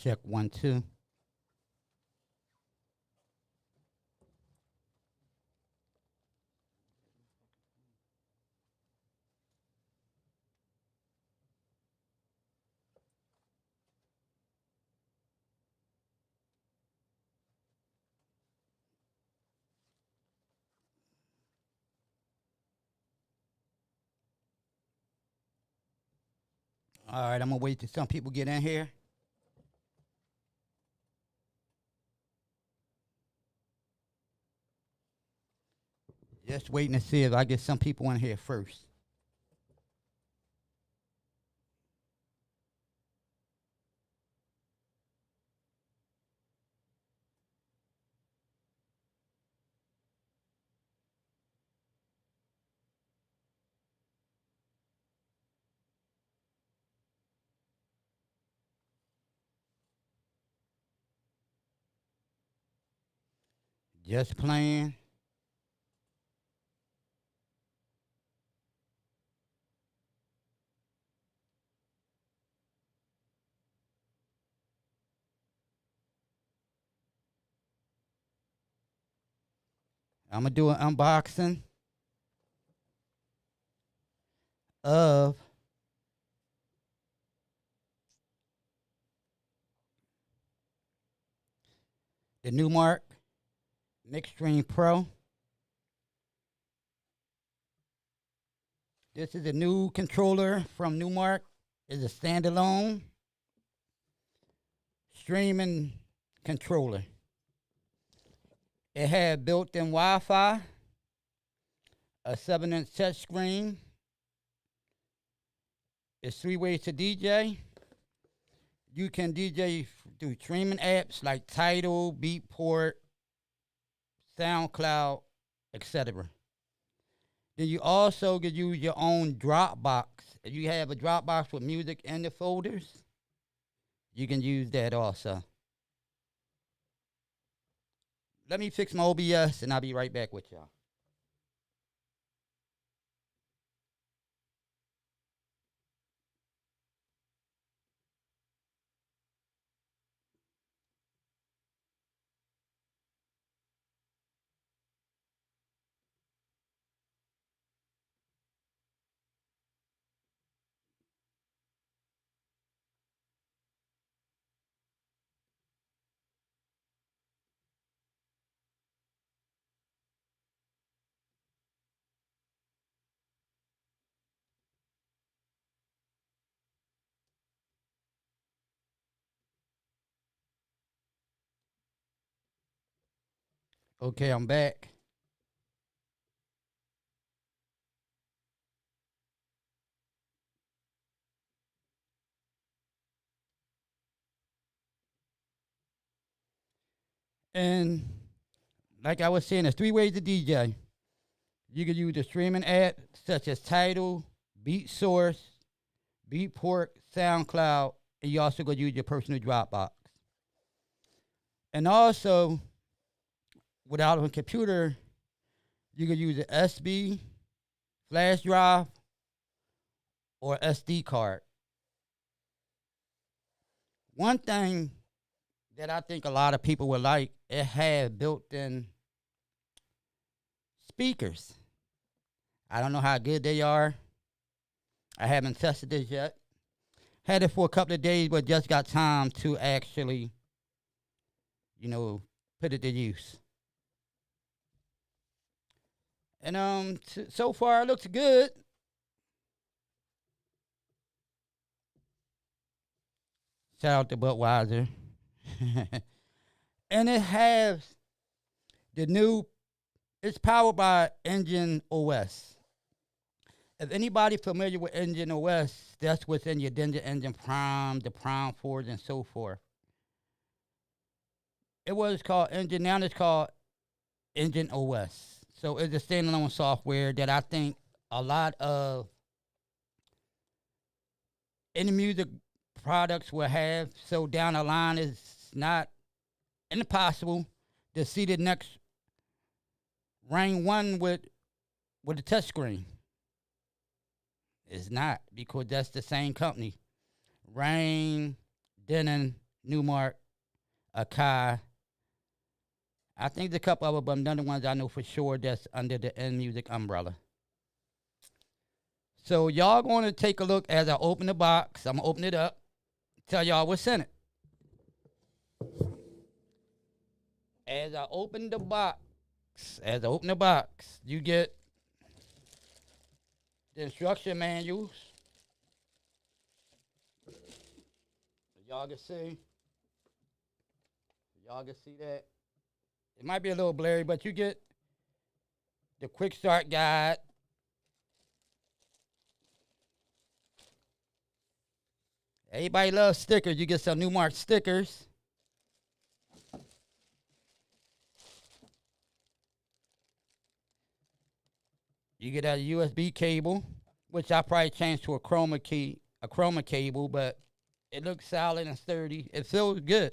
Check 1, 2. All right, I'm gonna wait till some people get in here. Just waiting to see if I get some people in here first. Just playing. I'm gonna do an unboxing of the Numark MIXSTREAM Pro. This is a new controller from Numark. It's a standalone streaming controller. It had built-in Wi-Fi, a 7-inch touchscreen. It's 3 ways to DJ. You can DJ through streaming apps like Tidal, Beatport, SoundCloud, etc. Then you also can use your own Dropbox. If you have a Dropbox with music in the folders, you can use that also. Let me fix my OBS and I'll be right back with y'all. Okay, I'm back. And like I was saying, there's 3 ways to DJ. You can use a streaming app such as Tidal, Beat Source, Beatport, SoundCloud, and you also could use your personal Dropbox. And also, without a computer, you could use an USB, flash drive, or SD card. One thing that I think a lot of people would like, it had built-in speakers. I don't know how good they are. I haven't tested this yet. Had it for a couple of days, but just got time to actually, put it to use. And so far it looks good. Shout out to Budweiser. And it has it's powered by Engine OS. If anybody familiar with Engine OS, that's within your Engine Prime, the Prime 4s, and so forth. It was called Engine, now it's called Engine OS. So it's a standalone software that I think a lot of any music products will have. So down the line, it's not impossible to see the next Rain 1 with a touchscreen. It's not, because that's the same company. Rain, Denon, Numark, Akai. I think there's a couple other, but none of the ones I know for sure that's under the N Music umbrella. So y'all going to take a look as I open the box. I'm going to open it up, tell y'all what's in it. As I open the box, you get the instruction manuals. Y'all can see. Y'all can see that. It might be a little blurry, but you get the quick start guide. Everybody loves stickers. You get some Numark stickers. You get a USB cable, which I probably changed to a chroma cable, but it looks solid and sturdy. It feels good.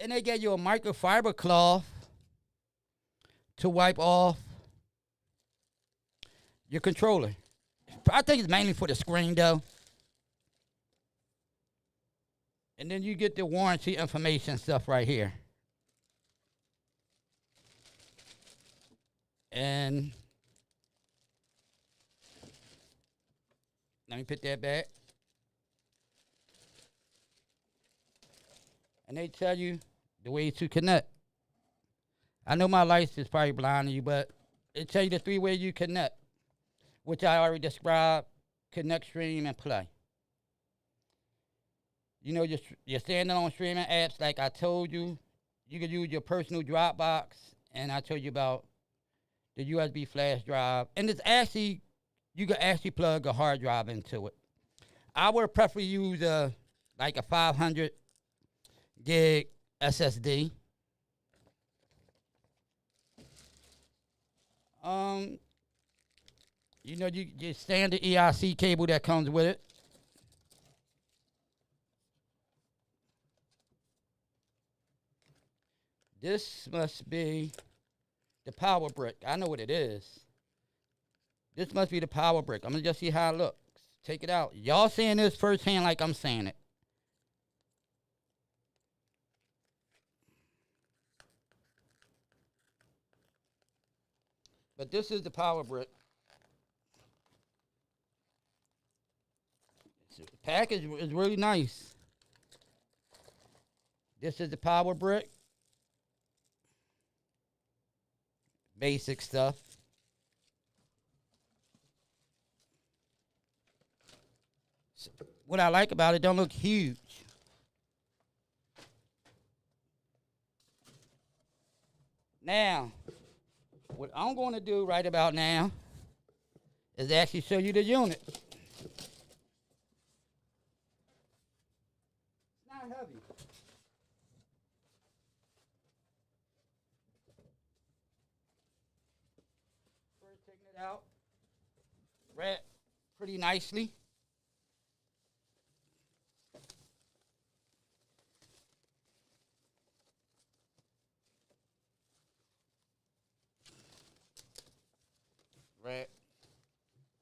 And they get you a microfiber cloth to wipe off your controller. I think it's mainly for the screen though. And then you get the warranty information stuff right here. And let me put that back. And they tell you the way to connect. I know my lights is probably blinding you, but it tell you the 3 ways you connect, which I already described: connect, stream, and play. You know, you're standalone streaming apps, like I told you. You can use your personal Dropbox, and I told you about the USB flash drive. And it's actually, you can actually plug a hard drive into it. I would prefer use like a 500 gig SSD. You know, your standard EIC cable that comes with it. This must be the power brick. I know what it is. This must be the power brick. I'm gonna just see how it looks. Take it out. Y'all saying this firsthand like I'm saying it. But this is the power brick. The package is really nice. This is the power brick. Basic stuff. So what I like about it, don't look huge. Now, what I'm going to do right about now is actually show you the unit. It's not heavy. First, taking it out, wrapped pretty nicely. Right.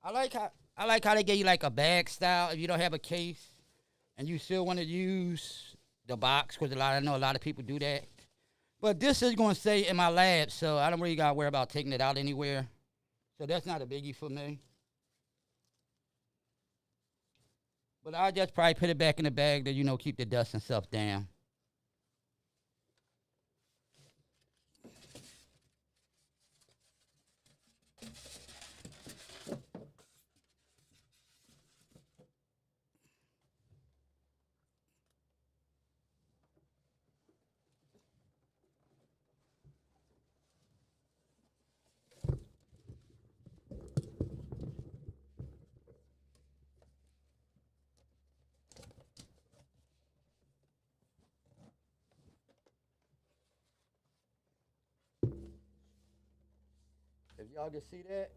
I like how they give you like a bag style if you don't have a case and you still want to use the box, because I know a lot of people do that. But this is going to stay in my lab, so I don't really got to worry about taking it out anywhere. So that's not a biggie for me. But I'll just probably put it back in the bag to, you know, keep the dust and stuff down. If y'all can see that,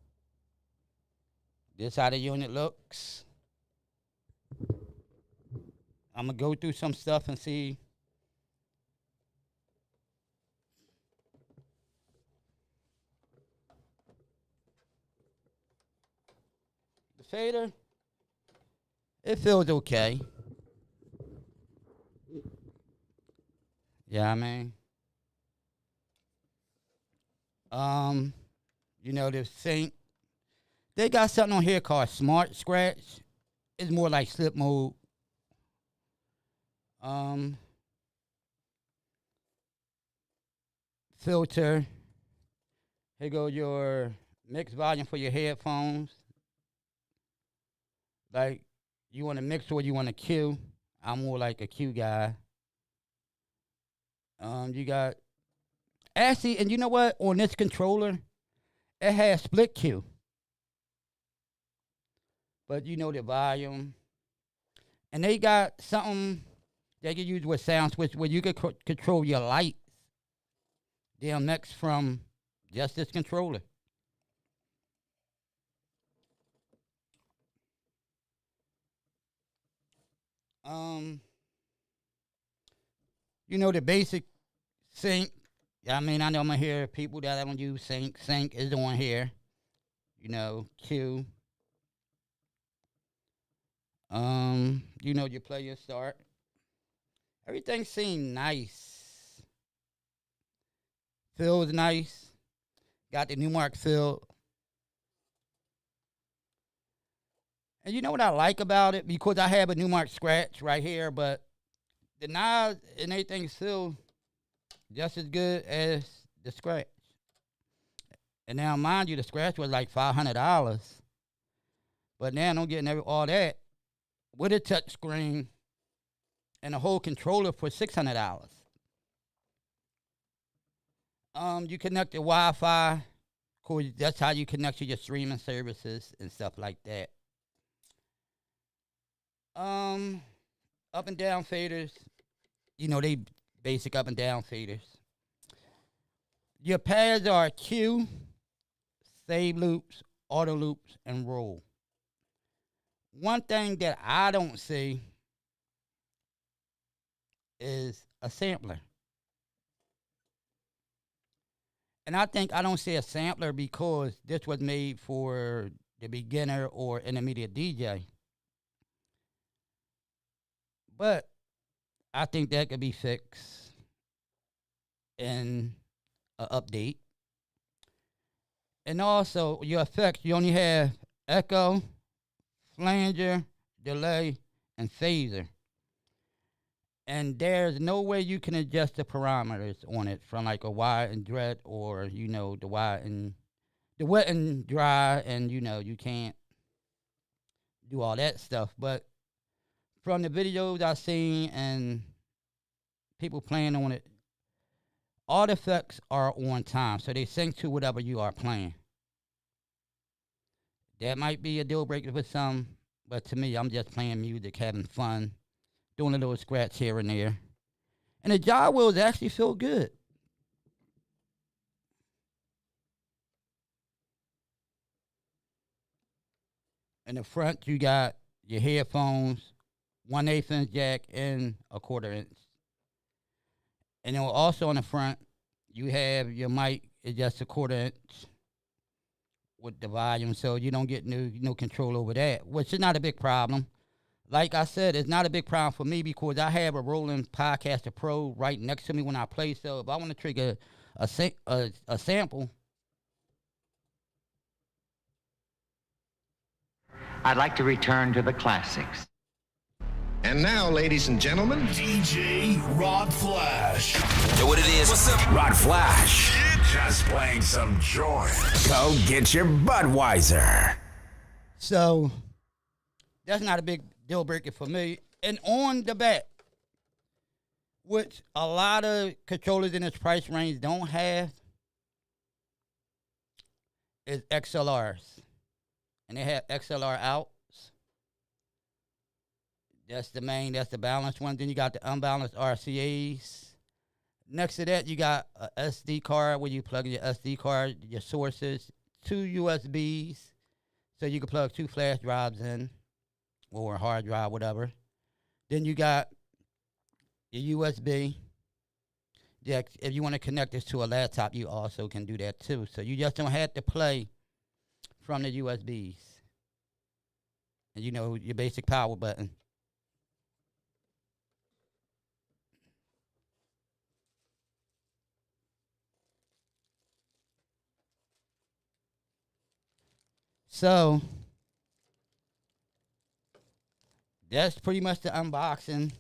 this how the unit looks. I'm going to go through some stuff and see. The fader It feels okay. Yeah, I mean, um, the sync. They got something on here called Smart Scratch. It's more like slip mode. Um, Filter. Here go your mix volume for your headphones. Like, you want to mix or you want to cue. I'm more like a cue guy. You got actually, and you know what? On this controller, it has split cue, but the volume, and they got something they can use with sound switch where you can control your lights. They'll mix from just this controller. Um, the basic sync. I mean, I know I'm gonna hear people that don't use sync. Sync is on here. Cue. You play your start. Everything seems nice. Feels nice. Got the Numark feel. And you know what I like about it? Because I have a Numark scratch right here, but the knobs and everything still just as good as the scratch. And now, mind you, the scratch was like $500. But now I'm getting all that with a touch screen and a whole controller for $600. You connect the Wi-Fi. Cool. That's how you connect to your streaming services and stuff like that. Up and down faders. They basic up and down faders. Your pads are cue, save loops, auto loops, and roll. One thing that I don't see is a sampler. And I think I don't see a sampler because this was made for the beginner or intermediate DJ. But I think that could be fixed in an update. And also, your effects, you only have echo, flanger, delay, and phaser. And there's no way you can adjust the parameters on it from like a wide and dread or, the wide and the wet and dry, and you can't do all that stuff. But from the videos I've seen and people playing on it, all the effects are on time, so they sync to whatever you are playing. That might be a deal breaker for some, but to me, I'm just playing music, having fun, doing a little scratch here and there. And the jaw wheels actually feel good. In the front, you got your headphones, 1/8 inch jack, and a 1/4 inch. And then also on the front, you have your mic, it's just a 1/4 inch with the volume, so you don't get no control over that, which is not a big problem. Like I said, it's not a big problem for me because I have a Roland Podcaster Pro right next to me when I play. So if I want to trigger a sample, I'd like to return to the classics. And now, ladies and gentlemen, DJ Rod Flash. Know what it is? What's up? Rod Flash. Just playing some joint. Go get your Budweiser. So that's not a big deal breaker for me. And on the back, which a lot of controllers in this price range don't have, is XLRs. And they have XLR outs. That's the balanced one. Then you got the unbalanced RCAs. Next to that, you got a SD card where you plug in your SD card, your sources, 2 USBs. So you can plug 2 flash drives in, or a hard drive, whatever. Then you got your USB. Yeah, if you want to connect this to a laptop, you also can do that too. So you just don't have to play from the USBs. and you know your basic power button. So that's pretty much the unboxing.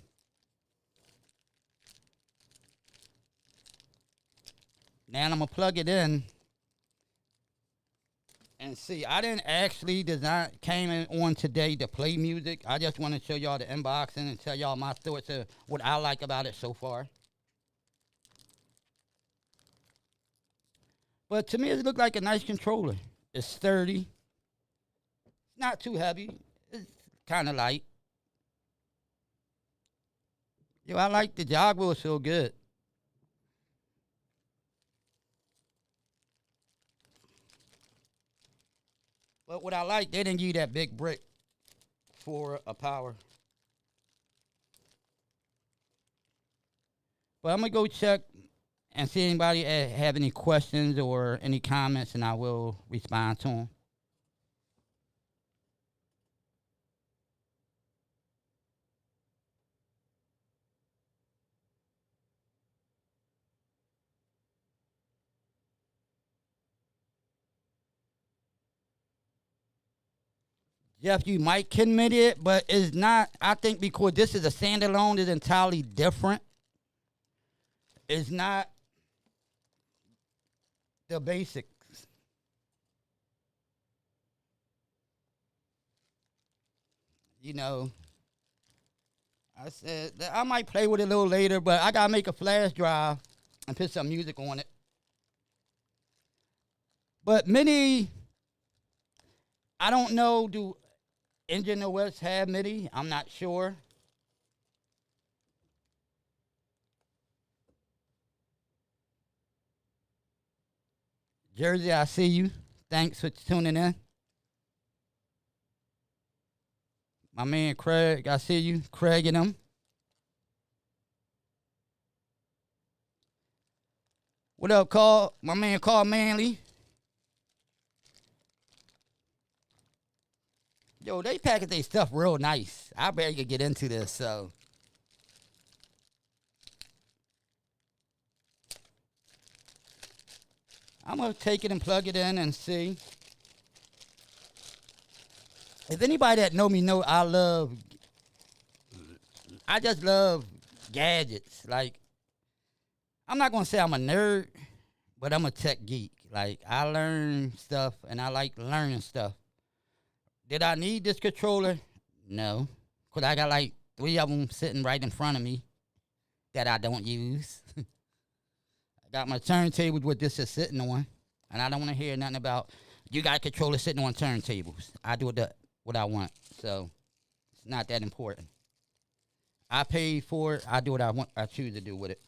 Now I'm gonna plug it in and see. I didn't actually came in on today to play music. I just want to show y'all the unboxing and tell y'all my thoughts of what I like about it so far. But to me, it looked like a nice controller. It's sturdy. It's not too heavy. It's kind of light. Yo, I like the jog wheel, so good. But what I like, they didn't give you that big brick for a power. But I'm going to go check and see anybody have any questions or any comments, and I will respond to them. Jeff, you might commit it, but it's not. I think because this is a standalone, it's entirely different. It's not the basics. You know, I said that I might play with it a little later, but I gotta make a flash drive and put some music on it. But MIDI, I don't know, do Engine OS have MIDI? I'm not sure. Jersey, I see you. Thanks for tuning in. My man Craig, I see you. Craig and them. What up, Carl? My man Carl Manley. Yo, they package their stuff real nice. I bet you could get into this, so. I'm going to take it and plug it in and see. If anybody that know me know I just love gadgets. Like, I'm not going to say I'm a nerd, but I'm a tech geek. Like, I learn stuff, and I like learning stuff. Did I need this controller? No. Because I got like 3 of them sitting right in front of me that I don't use. I got my turntable with this is sitting on, and I don't want to hear nothing about, you got a controller sitting on turntables. I do what I want, so it's not that important. I paid for it. I do what I want. I choose to do with it.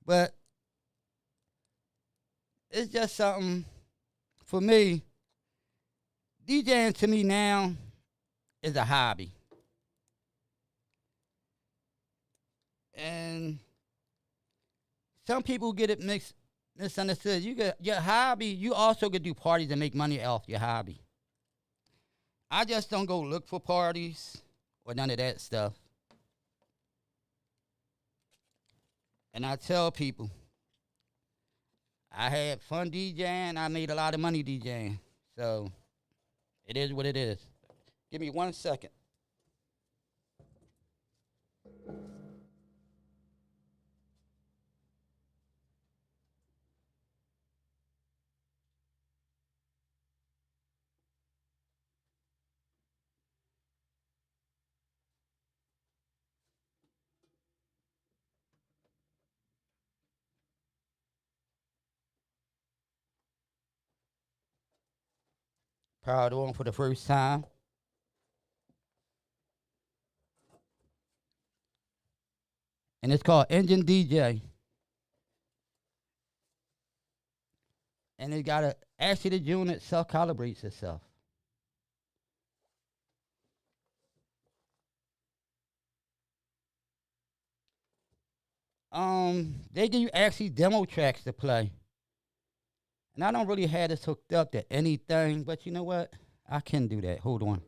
But it's just something. For me, DJing to me now is a hobby. And some people get it misunderstood. You get your hobby, you also could do parties and make money off your hobby. I just don't go look for parties or none of that stuff. And I tell people, I had fun DJing. I made a lot of money DJing. So, it is what it is. Give me 1 second. Powered on for the first time. And it's called Engine DJ. And it got actually the unit self-calibrates itself. They give you actually demo tracks to play. And I don't really have this hooked up to anything, but you know what? I can do that. Hold on.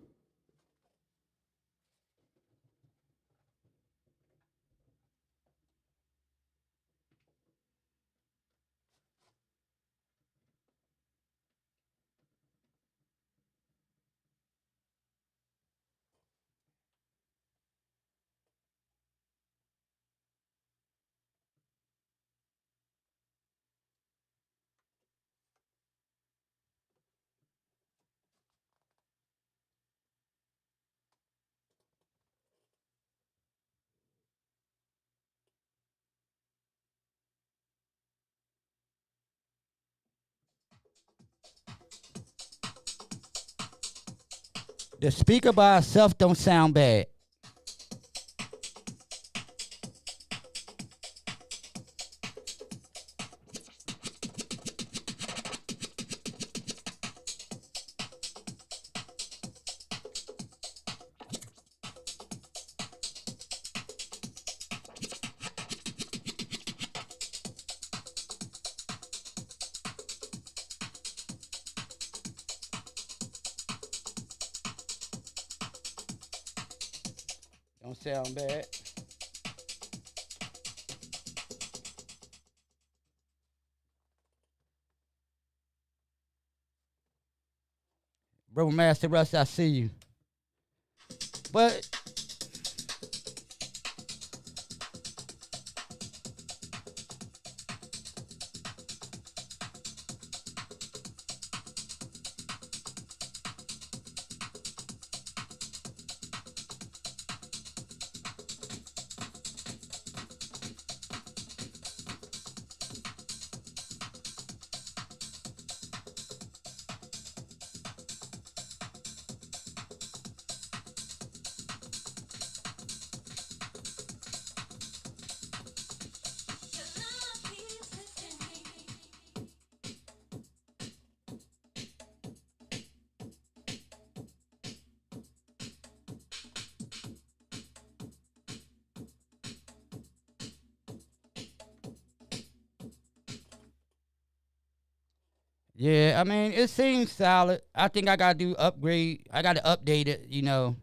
The speaker by itself don't sound bad. Don't sound bad. Bro, Master Russ, I see you. But yeah, I mean, it seems solid. I think I gotta do upgrade. I gotta update it, you know.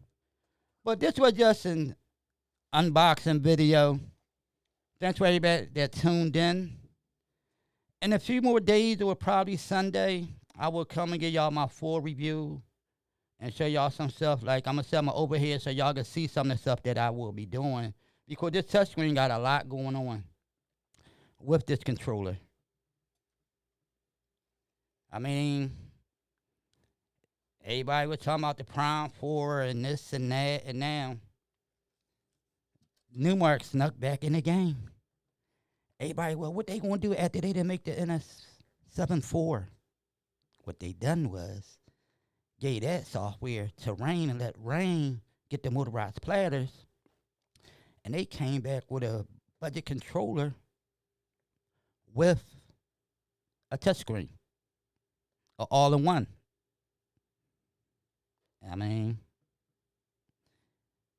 But this was just an unboxing video. Thanks for everybody that tuned in. In a few more days, or probably Sunday, I will come and give y'all my full review and show y'all some stuff. Like, I'm gonna set my overhead so y'all can see some of the stuff that I will be doing. Because this touchscreen got a lot going on with this controller. I mean, everybody was talking about the Prime 4 and this and that, and now Numark snuck back in the game. Everybody, well, what they gonna do after they didn't make the NS7 IV? What they done was gave that software to Rain and let Rain get the motorized platters, and they came back with a budget controller with a touchscreen, all-in-one. I mean,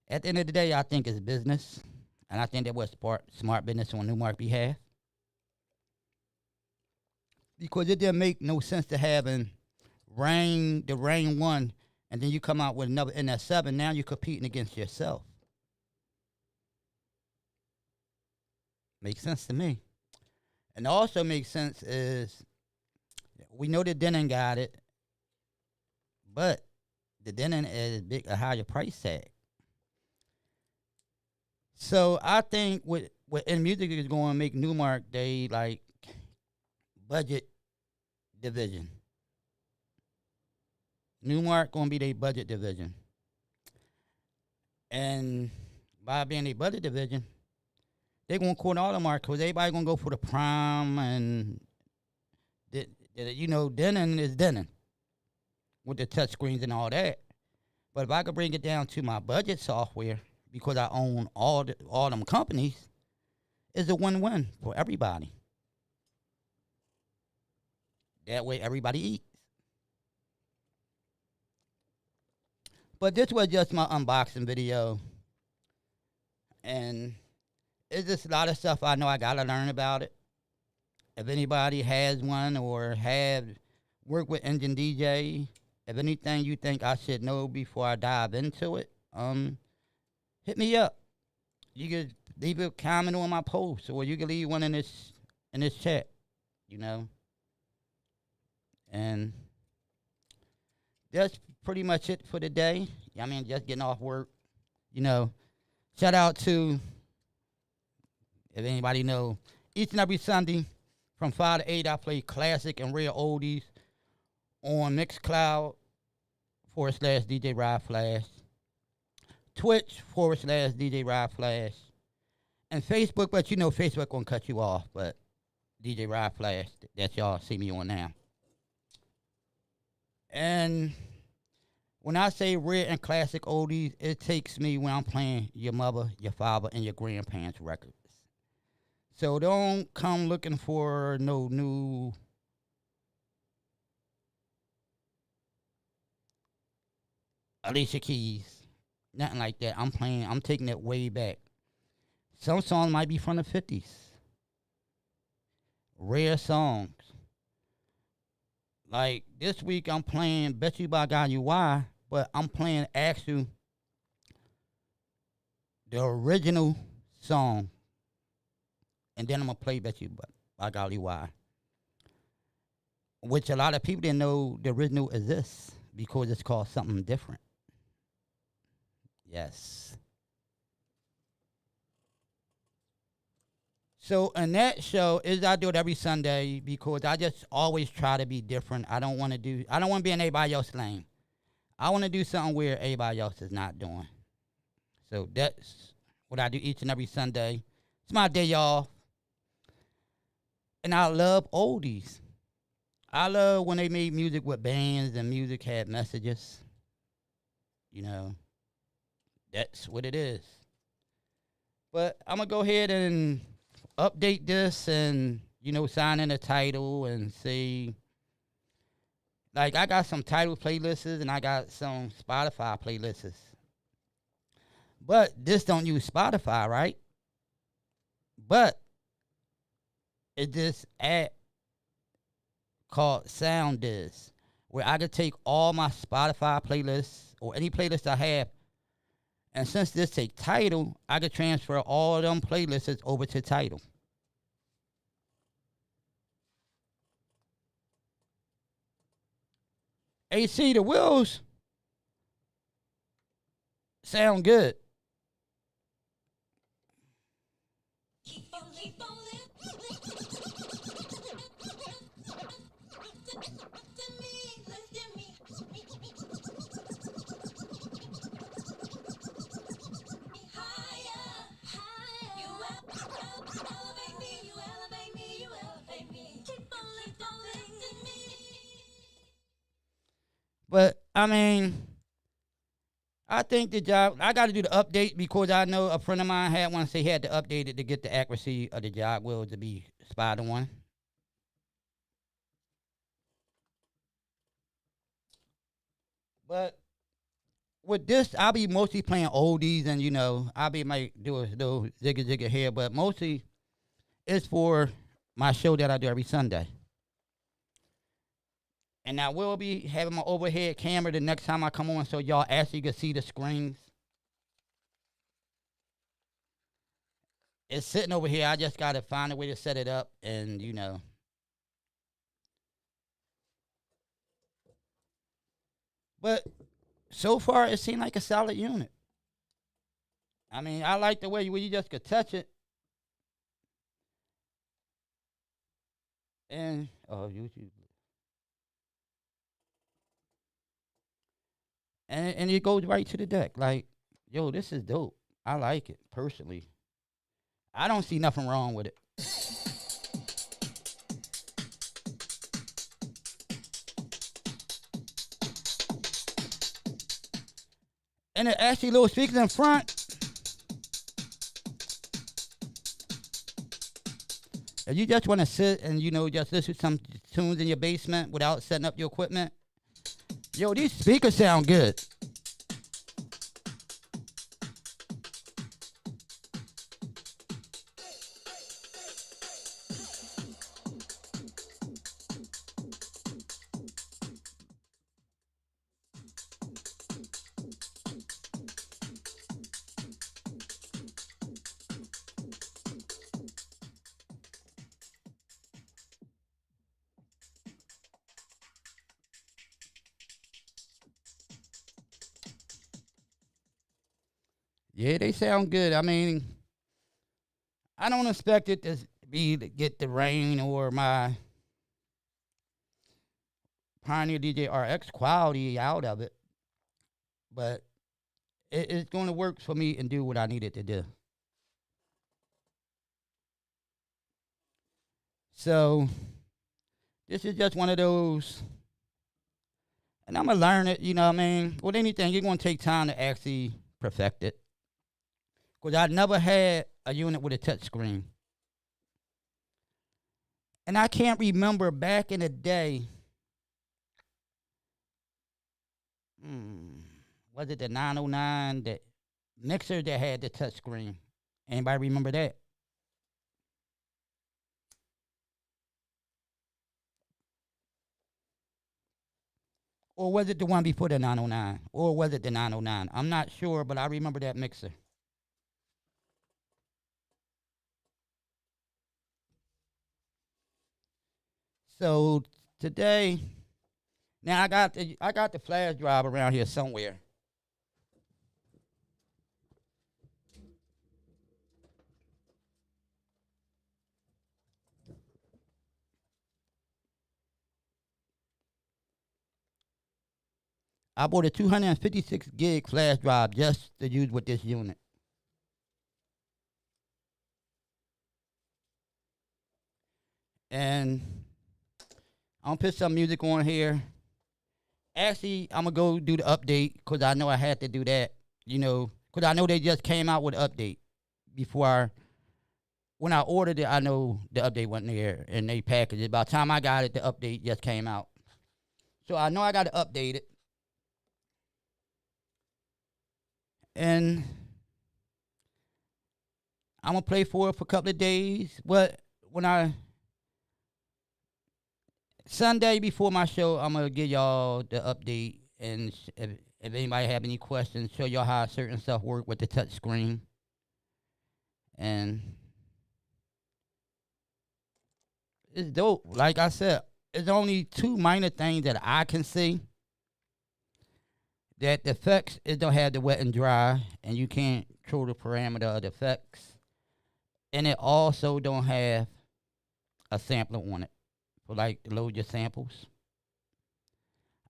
at the end of the day, I think it's business, and I think that was smart business on Numark behalf, because it didn't make no sense to having the Rain 1, and then you come out with another NS7. Now you're competing against yourself. Makes sense to me. And also makes sense is we know that Denon got it, but the Denon is a higher price tag. So I think what in music is going to make Numark they like budget division. Numark going to be their budget division. And by being a budget division, they're going to quote all the markets because everybody going to go for the Prime, and you know, Denon is Denon with the touch screens and all that. But if I could bring it down to my budget software, because I own all them companies, it's a win-win for everybody. That way everybody eats. But this was just my unboxing video. And it's just a lot of stuff I know I got to learn about it. If anybody has one or have worked with engine DJ, if anything you think I should know before I dive into it, hit me up. You could leave a comment on my post, or you can leave one in this chat, you know. And that's pretty much it for the day. I mean, just getting off work, you know. Shout out to, if anybody know, each and every Sunday from 5 to 8, I play classic and rare oldies on Mixcloud/DJ Rod Flash, Twitch/DJ Rod Flash, and Facebook, but you know Facebook gonna cut you off, but DJ Rod Flash, that y'all see me on now. And when I say rare and classic oldies, it takes me when I'm playing your mother, your father, and your grandparents' records. So don't come looking for no new Alicia Keys. Nothing like that. I'm taking it way back. Some songs might be from the 50s. Rare songs. Like this week I'm playing Bet You by God You Why, but I'm playing actually the original song. And then I'm going to play Bet You by God You Why. Which a lot of people didn't know the original exists because it's called something different. Yes. So in that show, I do it every Sunday because I just always try to be different. I don't want to be in everybody else's lane. I want to do something where everybody else is not doing. So that's what I do each and every Sunday. It's my day off. And I love oldies. I love when they made music with bands and music had messages. You know, that's what it is. But I'm going to go ahead and update this and, you know, sign in a title and see. Like, I got some title playlists and I got some Spotify playlists. But this don't use Spotify, right? But it's this app called SoundDiz, where I could take all my Spotify playlists or any playlist I have, and since this take Tidal, I could transfer all of them playlists over to Tidal. AC, the wheels sound good. But, I mean, I think the job, I got to do the update because I know a friend of mine had one say he had to update it to get the accuracy of the jog wheel to be spot on. But with this, I'll be mostly playing oldies and, you know, might do a little zigga here, but mostly it's for my show that I do every Sunday. And I will be having my overhead camera the next time I come on so y'all actually can see the screens. It's sitting over here. I just got to find a way to set it up and, you know. But so far, it seemed like a solid unit. I mean, I like the way you just could touch it. And, YouTube. And it goes right to the deck. Like, yo, this is dope. I like it, personally. I don't see nothing wrong with it. And it actually little speakers in front. If you just want to sit and, you know, just listen to some tunes in your basement without setting up your equipment, yo, these speakers sound good. Yeah, they sound good. I mean, I don't expect it to get the rain or my Pioneer DJ RX quality out of it, but it's going to work for me and do what I need it to do. So this is just one of those, and I'm going to learn it, you know what I mean? With anything, you're going to take time to actually perfect it. Because I never had a unit with a touch screen. And I can't remember back in the day, was it the 909, the mixer that had the touch screen? Anybody remember that? Or was it the one before the 909? Or was it the 909? I'm not sure, but I remember that mixer. So today, now I got the flash drive around here somewhere. I bought a 256 gig flash drive just to use with this unit. And I'm going to put some music on here. Actually, I'm going to go do the update because I know I had to do that, you know, because I know they just came out with an update when I ordered it, I know the update wasn't there and they packaged it. By the time I got it, the update just came out. So I know I got to update it. And I'm going to play for it for a couple of days. But Sunday before my show, I'm going to give y'all the update. And if anybody have any questions, show y'all how certain stuff work with the touch screen. And it's dope. Like I said, there's only two minor things that I can see. That the effects, it don't have the wet and dry, and you can't control the parameter of the effects. And it also don't have a sampler on it for like load your samples.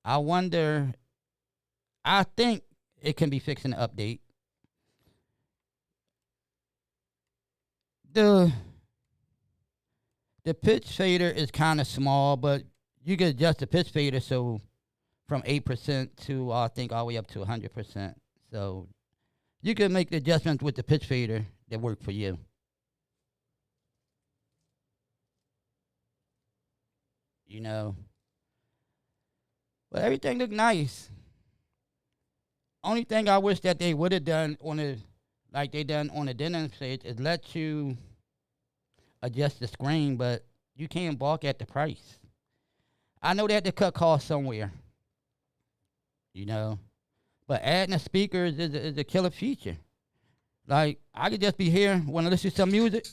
I think it can be fixed in the update. The pitch fader is kind of small, but you can adjust the pitch fader so from 8% to I think all the way up to 100%. So you can make the adjustments with the pitch fader that work for you. You know. But everything looked nice. Only thing I wish that they would have done like they done on the denim stage is let you adjust the screen, but you can't balk at the price. I know they had to cut costs somewhere. You know, but adding the speakers is a killer feature. Like, I could just be here, want to listen to some music.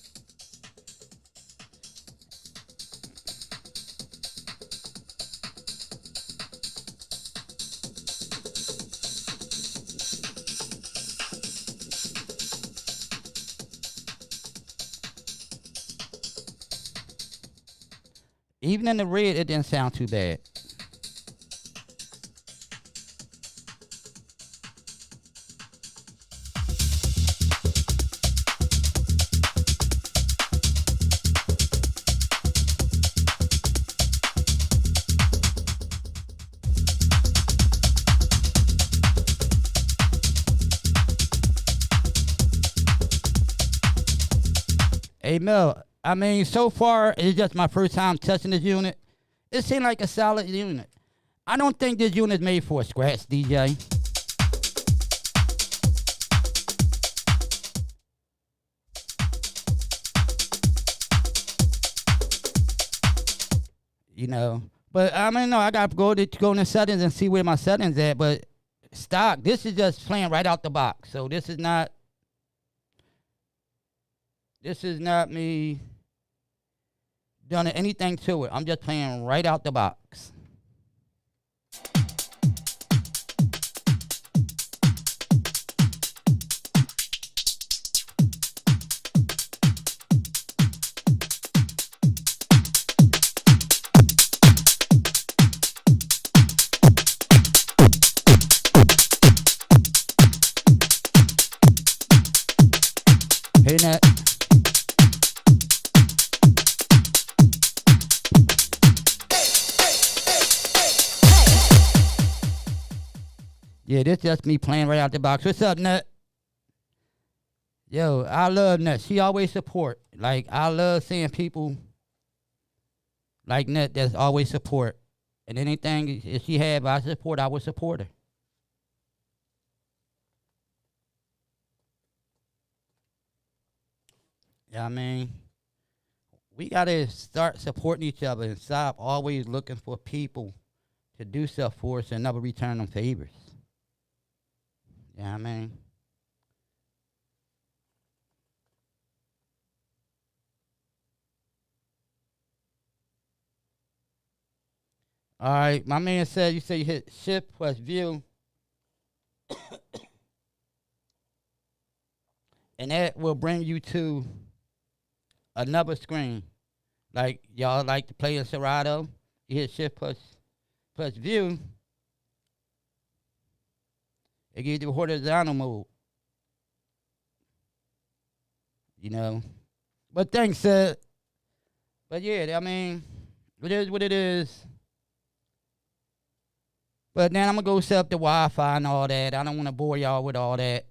Even in the red, it didn't sound too bad. Hey, Mel, I mean, so far, it's just my first time touching this unit. It seemed like a solid unit. I don't think this unit is made for a scratch, DJ. You know, but I mean, no, I got to go in the settings and see where my settings at, but stock, this is just playing right out the box. So this is not me done anything to it. I'm just playing right out the box. Yeah, this just me playing right out the box. What's up, Nut? Yo, I love Nut. She always support. Like, I love seeing people like Nut that's always support. And anything if she had I support, I would support her. Yeah, I mean, we got to start supporting each other and stop always looking for people to do stuff for us and never return them favors. Yeah, I mean. All right, my man said you say you hit shift plus view. And that will bring you to another screen. Like y'all like to play in Serato. You hit shift plus view. It gives you horizontal mode. You know. But thanks, but yeah, I mean, it is what it is. But now I'm going to go set up the Wi-Fi and all that. I don't want to bore y'all with all that.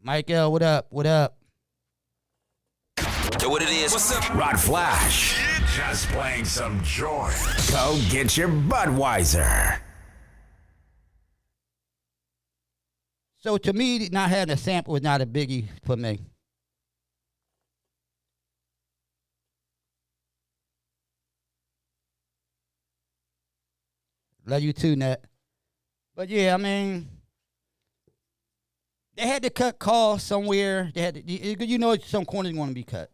Michael, what up? What up? Yo, what it is? What's up? Rod Flash. Just playing some joy. Go get your Budweiser. So to me, not having a sample is not a biggie for me. Love you too, Nat. But yeah, I mean, they had to cut costs somewhere. They had to, you know, some corners going to be cut.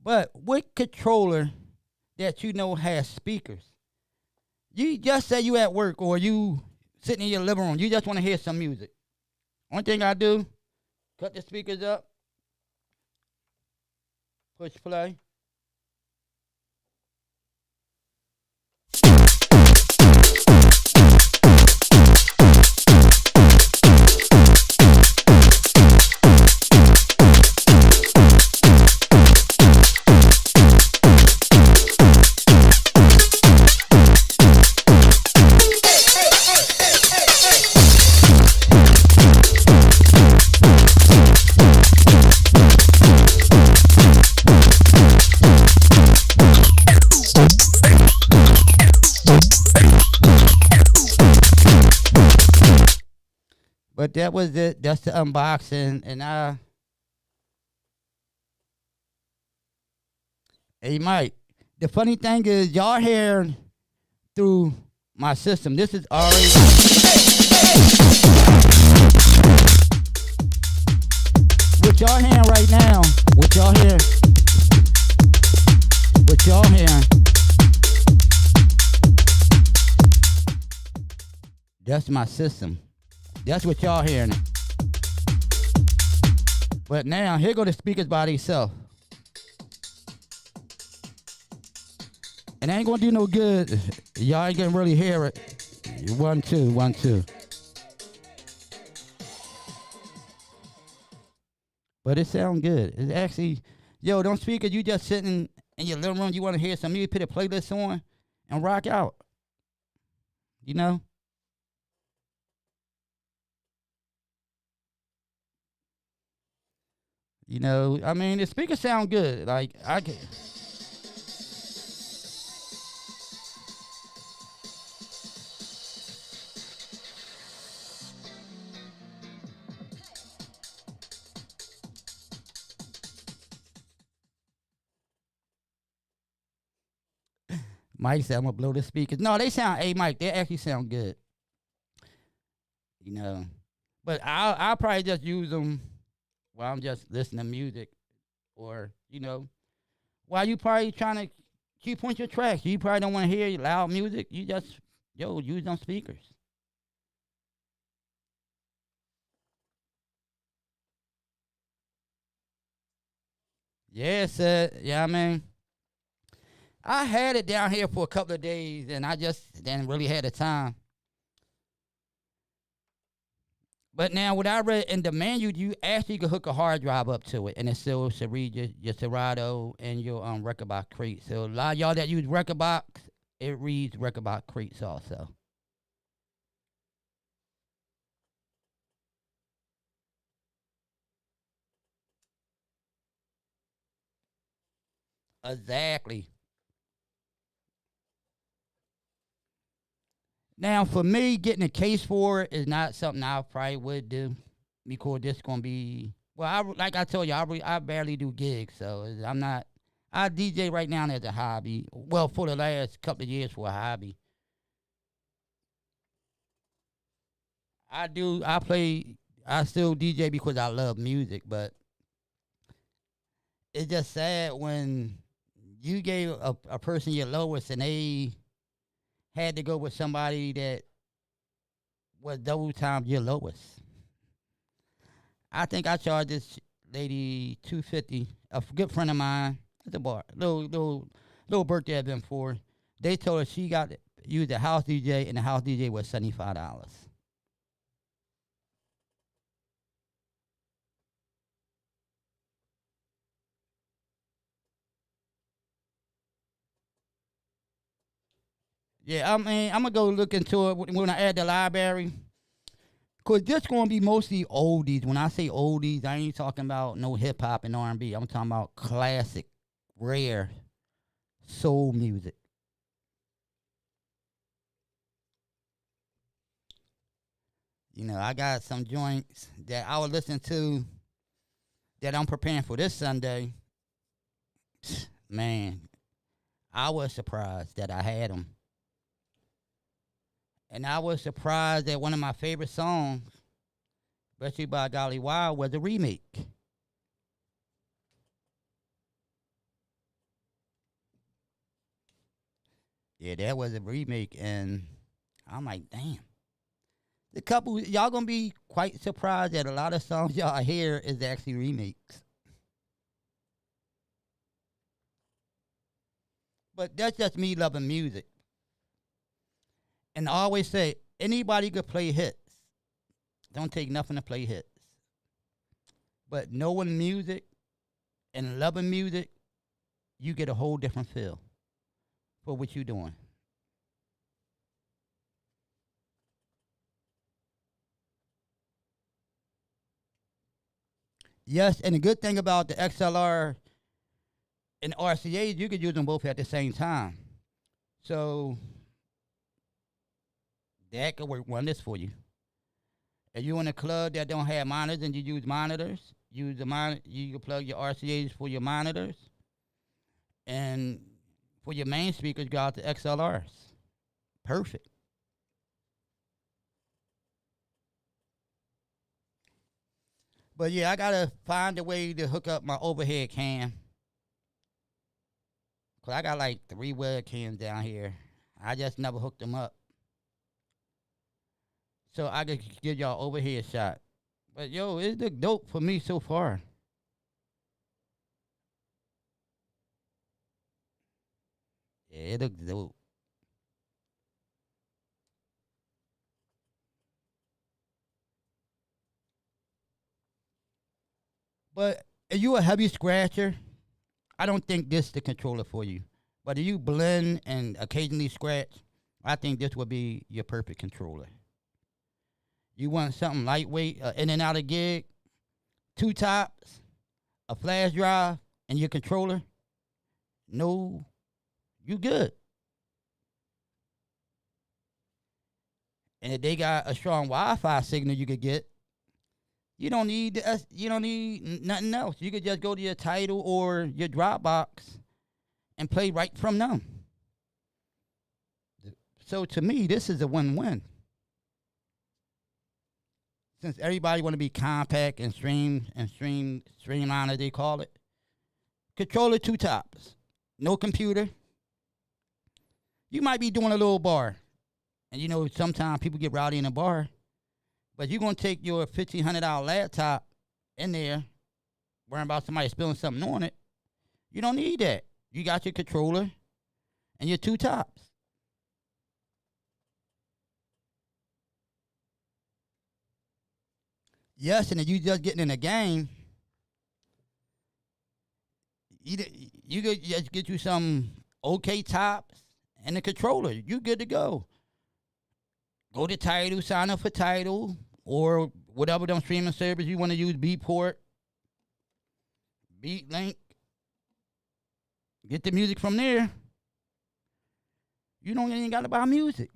But what controller that you know has speakers? You just say you at work or you sitting in your living room. You just want to hear some music. Only thing I do, cut the speakers up, push play. But that was it. That's the unboxing. And hey, Mike, the funny thing is y'all hearing through my system. This is already. What y'all hearing right now, what y'all hearing, that's my system. That's what y'all hearing. But now, here go the speakers by themselves. And it ain't gonna do no good. Y'all ain't gonna really hear it. 1, 2, 1, 2. But it sound good. It's actually, yo, them speakers, you just sitting in your living room, you wanna hear some music, put a playlist on and rock out. You know? You know, I mean, the speakers sound good. Like, I can. Mike said, I'm going to blow the speakers. No, they sound, hey, Mike, they actually sound good. You know, but I'll probably just use them while I'm just listening to music, or, you know, while you probably trying to keep on your tracks. You probably don't want to hear loud music. You just, use them speakers. Yeah, yeah, I mean, I had it down here for a couple of days, and I just didn't really have the time. But now, what I read in the manual, you actually can hook a hard drive up to it, and it still should read your Serato and your record box crate. So a lot of y'all that use record box it reads record box crates also. Exactly. Now, for me, getting a case for it is not something I probably would do because this gonna be. Well, like I told you, I barely do gigs, so I'm not. I DJ right now as a hobby. Well, for the last couple of years for a hobby. I do. I play. I still DJ because I love music, but it's just sad when you gave a person your lowest and they had to go with somebody that was those times your lowest. I think I charged this lady $250. A good friend of mine at the bar, little birthday event for. They told her she got to use the house DJ, and the house DJ was $75. Yeah, I mean, I'm gonna go look into it when I add the library. Cause this gonna be mostly oldies. When I say oldies, I ain't talking about no hip hop and R&B. I'm talking about classic, rare soul music. You know, I got some joints that I would listen to that I'm preparing for this Sunday. Man, I was surprised that I had them. And I was surprised that one of my favorite songs, especially by Golly Wild, was a remake. Yeah, that was a remake, and I'm like, damn. The couple, y'all gonna be quite surprised that a lot of songs y'all hear is actually remakes. But that's just me loving music. And I always say, anybody could play hits. Don't take nothing to play hits. But knowing music and loving music, you get a whole different feel for what you're doing. Yes, and the good thing about the XLR and RCA, you could use them both at the same time. So that could work wonders for you. If you're in a club that don't have monitors and you use monitors, you can plug your RCAs for your monitors, and for your main speakers, go out to XLRs. Perfect. But yeah, I gotta find a way to hook up my overhead cam. Cause I got like 3 webcams down here. I just never hooked them up. So I could give y'all overhead shot. But yo, it look dope for me so far. Yeah, it looks dope. But if you a heavy scratcher, I don't think this is the controller for you. But if you blend and occasionally scratch, I think this would be your perfect controller. You want something lightweight, in and out of gig, 2 tops, a flash drive, and your controller. No, you good. And if they got a strong Wi-Fi signal you could get, you don't need nothing else. You could just go to your Tidal or your Dropbox and play right from them. So to me, this is a win-win. Since everybody want to be compact and streamline as they call it, controller 2 tops, no computer. You might be doing a little bar, and you know sometimes people get rowdy in a bar, but you're gonna take your $1,500 laptop in there, worrying about somebody spilling something on it. You don't need that. You got your controller and your 2 tops. Yes, and if you just getting in a game, you could just get you some okay tops and the controller. You good to go. Go to Tidal, sign up for Tidal, or whatever them streaming service you want to use, Beatport, BeatLink. Get the music from there. You don't even got to buy music.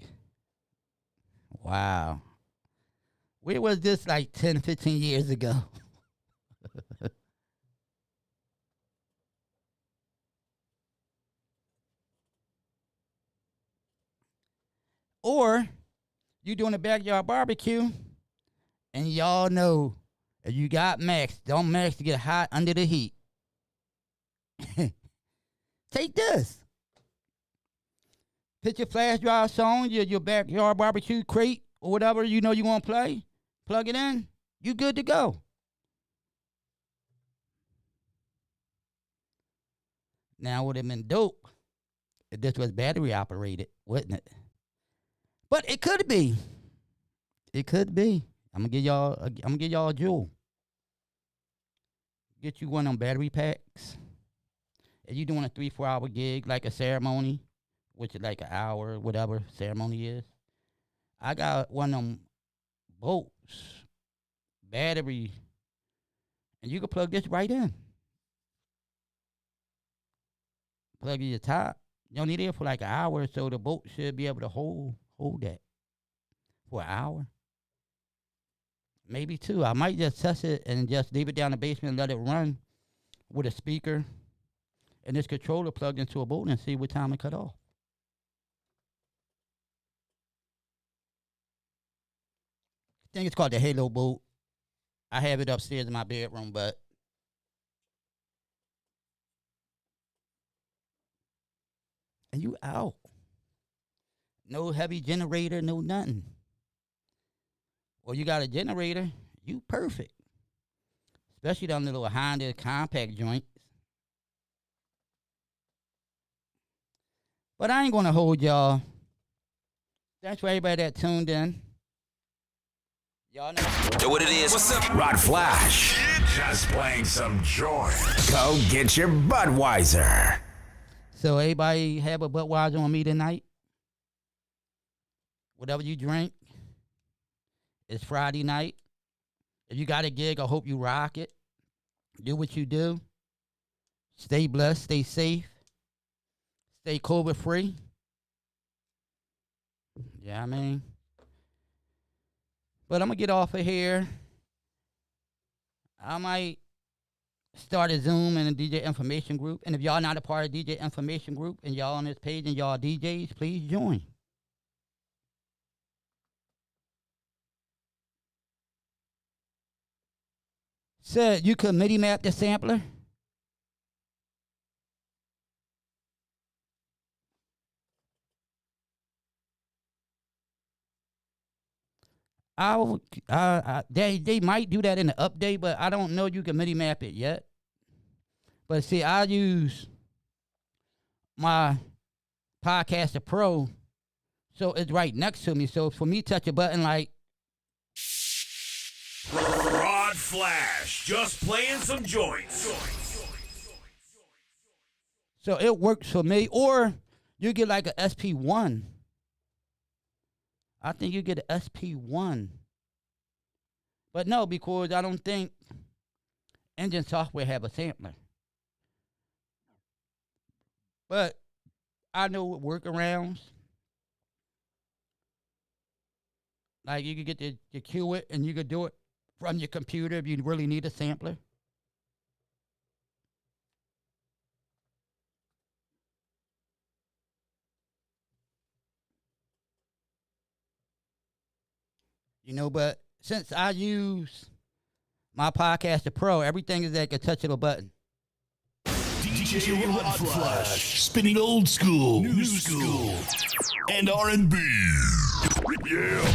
Wow. Where was this like 10, 15 years ago? Or you doing a backyard barbecue, and y'all know if you got Max, don't Max to get hot under the heat. Take this. Put your flash drive song, your backyard barbecue crate, or whatever you know you want to play. Plug it in. You good to go. Now, it would have been dope if this was battery operated, wouldn't it? But it could be. It could be. I'm gonna give y'all a jewel. Get you one of them battery packs. If you're doing a 3-4 hour gig, like a ceremony, which is like an hour, whatever ceremony is, I got one of them bolts, battery, and you can plug this right in. Plug in your top. You don't need it for like an hour, so the bolt should be able to hold that for an hour. Maybe 2. I might just test it and just leave it down in the basement and let it run with a speaker and this controller plugged into a bolt and see what time it cut off. I think it's called the Halo bolt. I have it upstairs in my bedroom, but and you out. No heavy generator, no nothing. Or you got a generator, you perfect. Especially down the little Honda compact joints. But I ain't gonna hold y'all. Thanks for everybody that tuned in. Y'all know. Know what it is? What's up? Rod Flash. Just playing some joy. Go get your Budweiser. So everybody have a Budweiser on me tonight. Whatever you drink. It's Friday night. If you got a gig, I hope you rock it. Do what you do. Stay blessed. Stay safe. Stay COVID free. Yeah, I mean. But I'm going to get off of here. I might start a Zoom and a DJ information group. And if y'all not a part of DJ information group and y'all on this page and y'all DJs, please join. Said you could MIDI map the sampler. They might do that in the update, but I don't know you can MIDI map it yet. But see, I use my Podcaster Pro, so it's right next to me. So for me, touch a button like. Rod Flash, just playing some joints. So it works for me. Or you get like a SP1. I think you get an SP1. But no, because I don't think engine software have a sampler. But I know workarounds. Like you could get the cue it and you could do it from your computer if you really need a sampler. You know, but since I use my Podcaster Pro, everything is at the touch of a button. DJ Rod Flash, spinning old school, new school, and R&B. Yeah.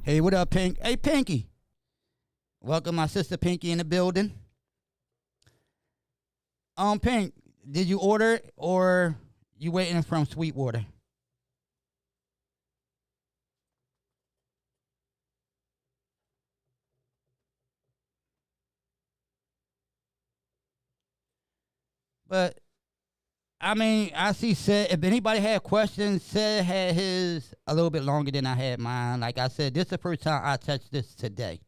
Hey, what up, Pink? Hey, Pinky. Welcome my sister Pinky in the building. Pink, did you order it or you waiting from Sweetwater? But I mean, I see said if anybody had questions, said had his a little bit longer than I had mine. Like I said, this is the first time I touched this today.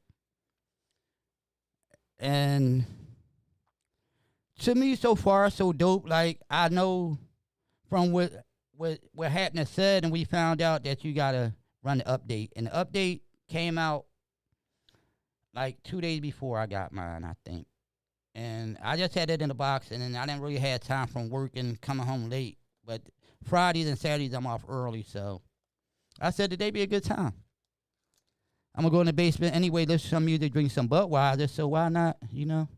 And to me so far so dope. Like I know from what happened said and we found out that you gotta run the update. And the update came out like 2 days before I got mine, I think. And I just had it in the box, and then I didn't really have time from work and coming home late. But Fridays and Saturdays, I'm off early, so I said today be a good time. I'm going to go in the basement anyway, listen to some music, drink some Budweiser, so why not, you know?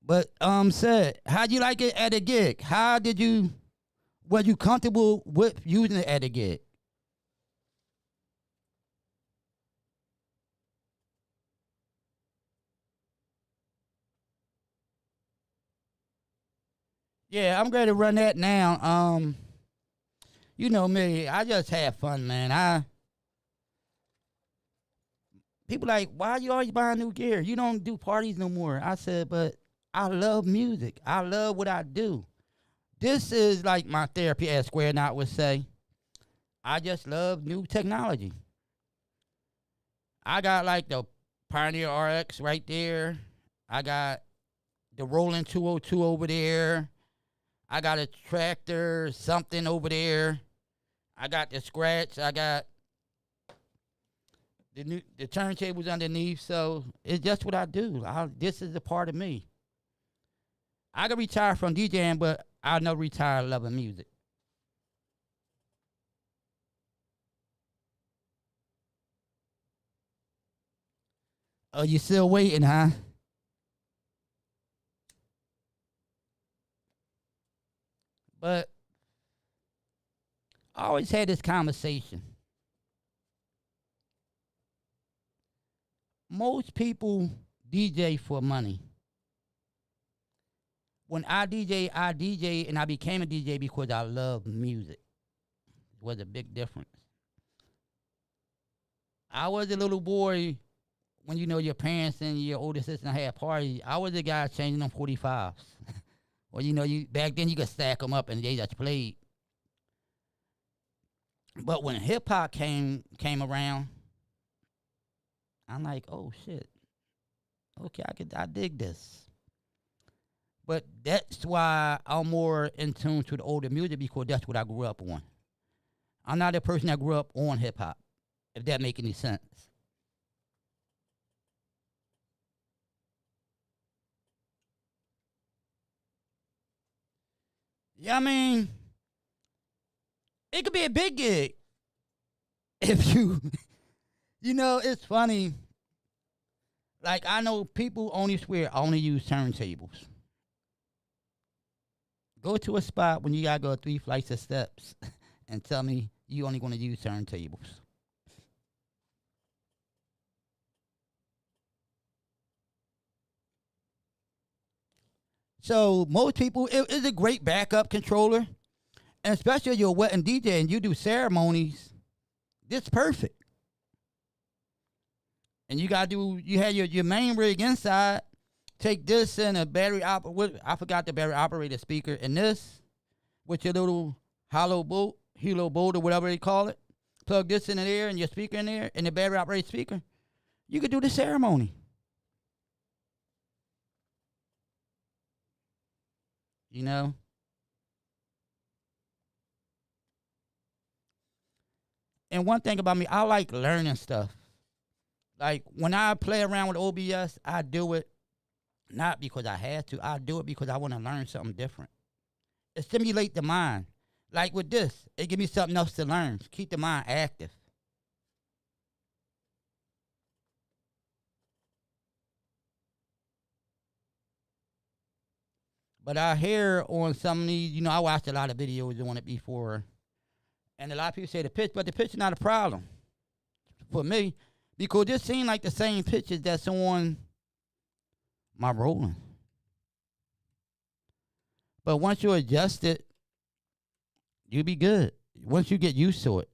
But, said, how'd you like it at a gig? Was you comfortable with using it at a gig? Yeah, I'm ready to run that now. You know me, I just have fun, man. People like, why you always buying new gear? You don't do parties no more. I said, but I love music. I love what I do. This is like my therapy, as Square Knot would say. I just love new technology. I got like the Pioneer RX right there. I got the Roland 202 over there. I got a tractor, something over there. I got the scratch. I got the turntables underneath. So it's just what I do. This is a part of me. I can retire from DJing, but I'll never retire loving music. Oh, you still waiting, huh? But I always had this conversation. Most people DJ for money. When I DJ, and I became a DJ because I love music. It was a big difference. I was a little boy when you know your parents and your older sister had parties. I was the guy changing them 45s. Well, you know, back then you could stack them up and they just played. But when hip hop came around, I'm like, oh shit. Okay, I dig this. But that's why I'm more in tune to the older music because that's what I grew up on. I'm not a person that grew up on hip hop, if that make any sense. Yeah, I mean, it could be a big gig if you, you know, it's funny. Like, I know people only swear I only use turntables. Go to a spot when you gotta go 3 flights of steps and tell me you only gonna use turntables. So most people, it is a great backup controller. And especially if you're a wedding DJ and you do ceremonies, this is perfect. And you have your main rig inside. Take this and a I forgot the battery operated speaker. And this with your little halo bolt or whatever they call it. Plug this in there and your speaker in there and the battery operated speaker. You could do the ceremony. You know? And one thing about me, I like learning stuff. Like when I play around with OBS, I do it not because I had to. I do it because I want to learn something different. It stimulates the mind. Like with this, it gives me something else to learn. Keep the mind active. But I hear on some of these, you know, I watched a lot of videos on it before. And a lot of people say the pitch, but the pitch is not a problem for me because this seems like the same pitches that's on my Roland. But once you adjust it, you'll be good. Once you get used to it.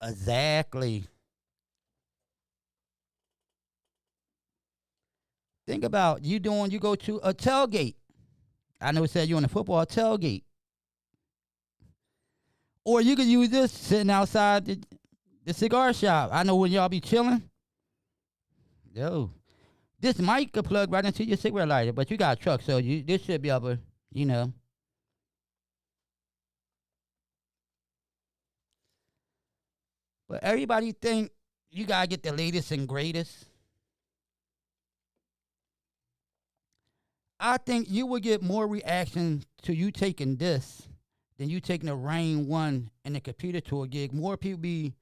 Exactly. Think about you go to a tailgate. I know it said you on a football tailgate. Or you could use this sitting outside the cigar shop. I know when y'all be chilling. Yo, this mic could plug right into your cigarette lighter, but you got a truck, so this should be able, you know. But everybody think you gotta get the latest and greatest. I think you will get more reaction to you taking this than you taking the Rain 1 and the computer tour gig. More people be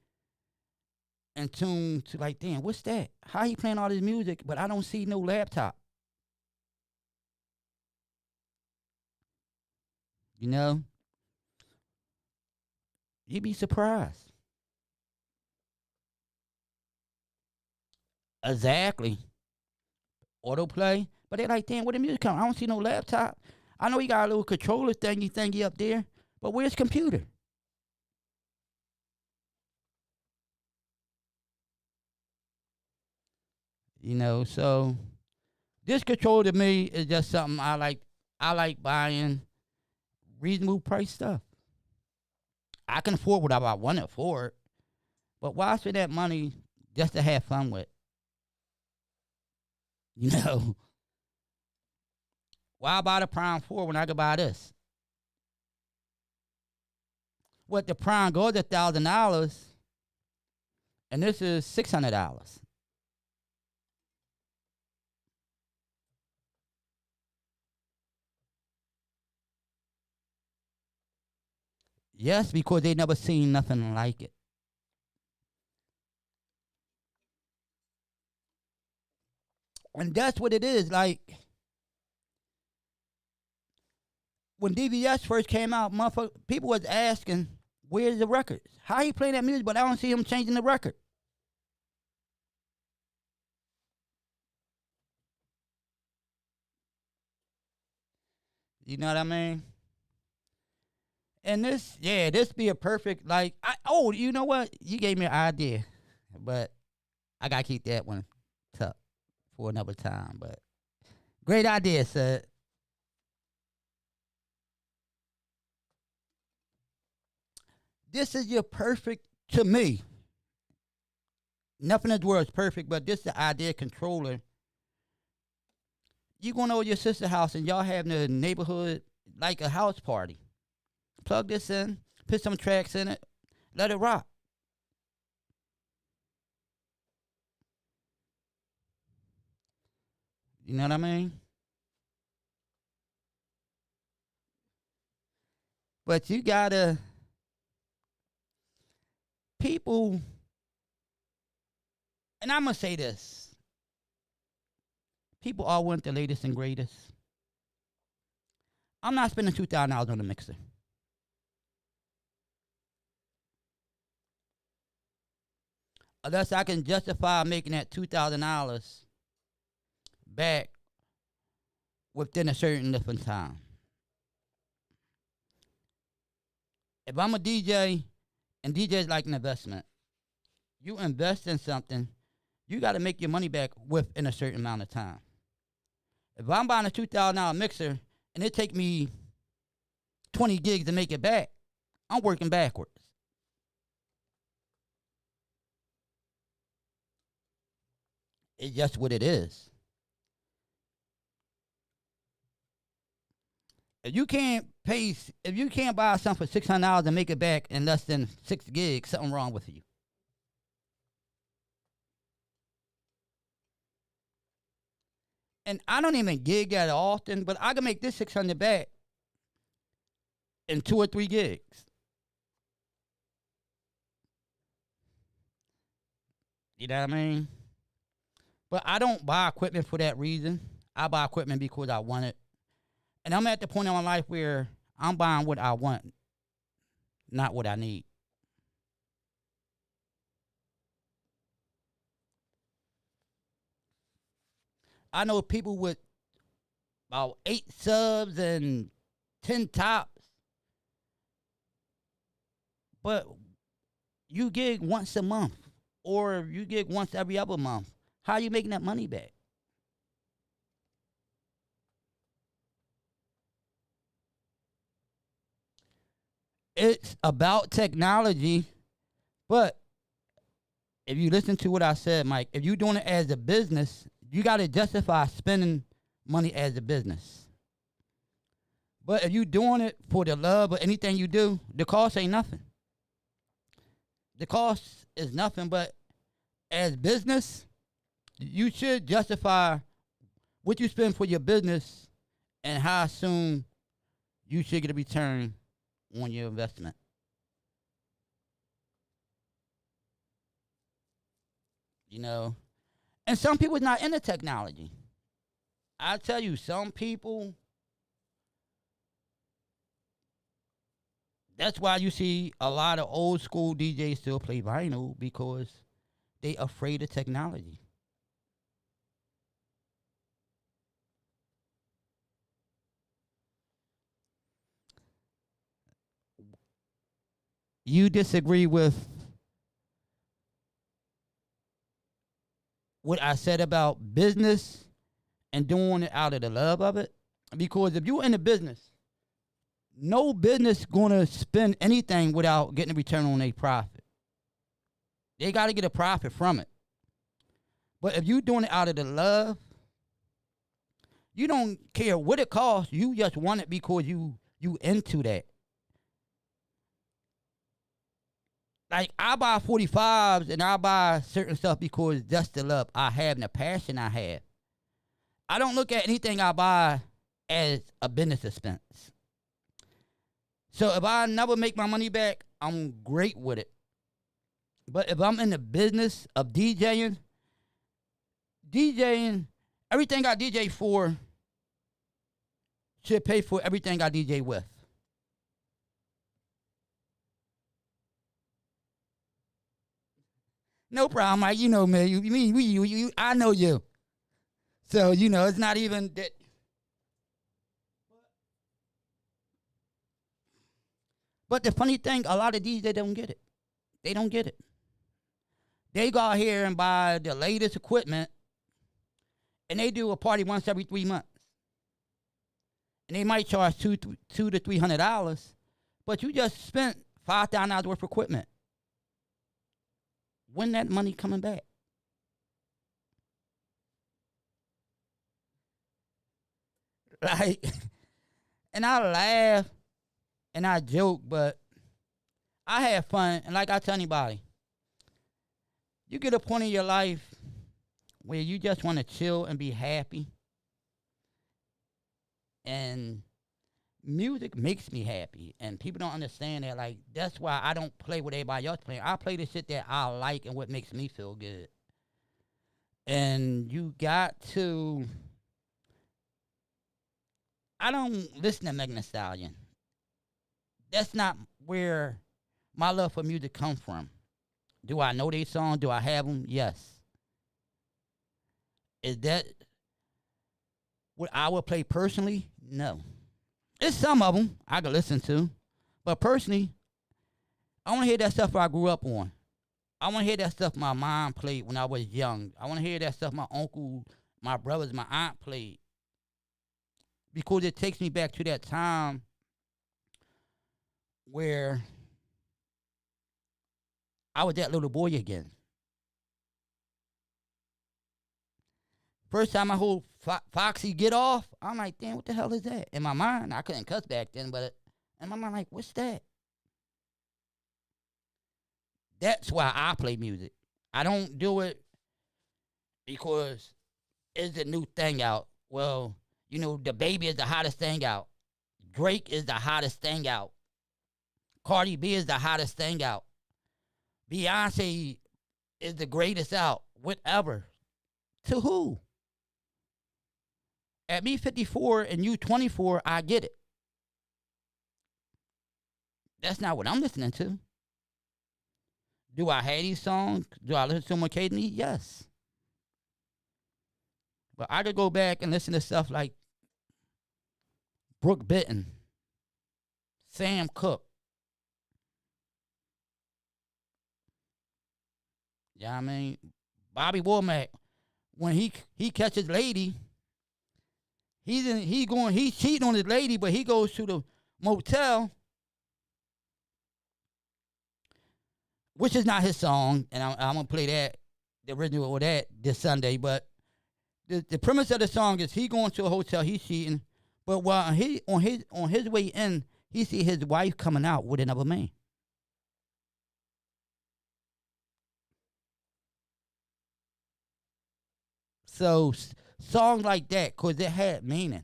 in tune to like, damn, what's that? How he playing all this music, but I don't see no laptop? You know? You'd be surprised. Exactly. Autoplay. But they're like, damn, where the music come? I don't see no laptop. I know he got a little controller thingy up there, but where's computer? You know, so this controller to me is just something I like. I like buying reasonable price stuff. I can afford whatever I want to afford, but why spend that money just to have fun with? You know, why buy the Prime 4 when I could buy this? What, the Prime goes $1,000, and this is $600. Yes, because they never seen nothing like it. And that's what it is. Like, when DVS first came out, people was asking, where's the records? How he playing that music, but I don't see him changing the record. You know what I mean? And this be a perfect, like, you know what? You gave me an idea, but I got to keep that one tucked for another time. But great idea, sir. This is your perfect, to me. Nothing in the world is perfect, but this is the idea controller. You going over to your sister's house and y'all having a neighborhood, like a house party. Plug this in, put some tracks in it, let it rock. You know what I mean? But you gotta, people, and I'm gonna say this, people all want the latest and greatest. I'm not spending $2,000 on a mixer. Unless I can justify making that $2,000 back within a certain different time. If I'm a DJ, and DJ is like an investment, you invest in something, you got to make your money back within a certain amount of time. If I'm buying a $2,000 mixer and it take me 20 gigs to make it back, I'm working backwards. It's just what it is. If you can't buy something for $600 and make it back in less than 6 gigs, something wrong with you. And I don't even gig that often, but I can make this 600 back in 2 or 3 gigs. You know what I mean? But I don't buy equipment for that reason. I buy equipment because I want it. And I'm at the point in my life where I'm buying what I want, not what I need. I know people with about 8 subs and 10 tops. But you gig once a month or you gig once every other month. How are you making that money back? It's about technology, but if you listen to what I said, Mike, if you're doing it as a business, you got to justify spending money as a business. But if you're doing it for the love of anything you do, the cost ain't nothing. The cost is nothing, but as business, you should justify what you spend for your business and how soon you should get a return on your investment. You know, and some people not into technology. I tell you, some people, that's why you see a lot of old school DJs still play vinyl, because they afraid of technology. You disagree with what I said about business and doing it out of the love of it? Because if you're in the business, no business gonna spend anything without getting a return on their profit. They got to get a profit from it. But if you're doing it out of the love, you don't care what it costs. You just want it because you into that. Like, I buy 45s and I buy certain stuff because that's the love I have and the passion I have. I don't look at anything I buy as a business expense. So if I never make my money back, I'm great with it. But if I'm in the business of DJing, everything I DJ for should pay for everything I DJ with. No problem, Mike. You know me. You, I know you. So, it's not even that. But the funny thing, a lot of DJs don't get it. They don't get it. They go out here and buy the latest equipment, and they do a party once every 3 months. And they might charge $200 to $300, but you just spent $5,000 worth of equipment. When that money coming back? Like, and I laugh and I joke, but I have fun. And like I tell anybody, you get a point in your life where you just want to chill and be happy. And music makes me happy. And people don't understand that. Like, that's why I don't play what everybody else playing. I play the shit that I like and what makes me feel good. And you got to... I don't listen to Megan Thee Stallion. That's not where my love for music comes from. Do I know their songs? Do I have them? Yes. Is that what I would play personally? No. There's some of them I could listen to. But personally, I want to hear that stuff I grew up on. I want to hear that stuff my mom played when I was young. I want to hear that stuff my uncle, my brothers, my aunt played. Because it takes me back to that time where I was that little boy again. First time I heard Foxy Get Off, I'm like, damn, what the hell is that? In my mind, I couldn't cuss back then, but in my mind, like, what's that? That's why I play music. I don't do it because it's a new thing out. Well, the Baby is the hottest thing out. Drake is the hottest thing out. Cardi B is the hottest thing out. Beyonce is the greatest out. Whatever. To who? At me 54 and you 24, I get it. That's not what I'm listening to. Do I have these songs? Do I listen to them occasionally? Yes. But I could go back and listen to stuff like Brooke Benton, Sam Cooke, Yeah, I mean, Bobby Womack, when he catches lady, he's cheating on his lady, but he goes to the motel, which is not his song, and I'm gonna play that, the original of that this Sunday. But the premise of the song is he going to a hotel, he's cheating, but while he on his way in, he see his wife coming out with another man. So songs like that, cause it had meaning,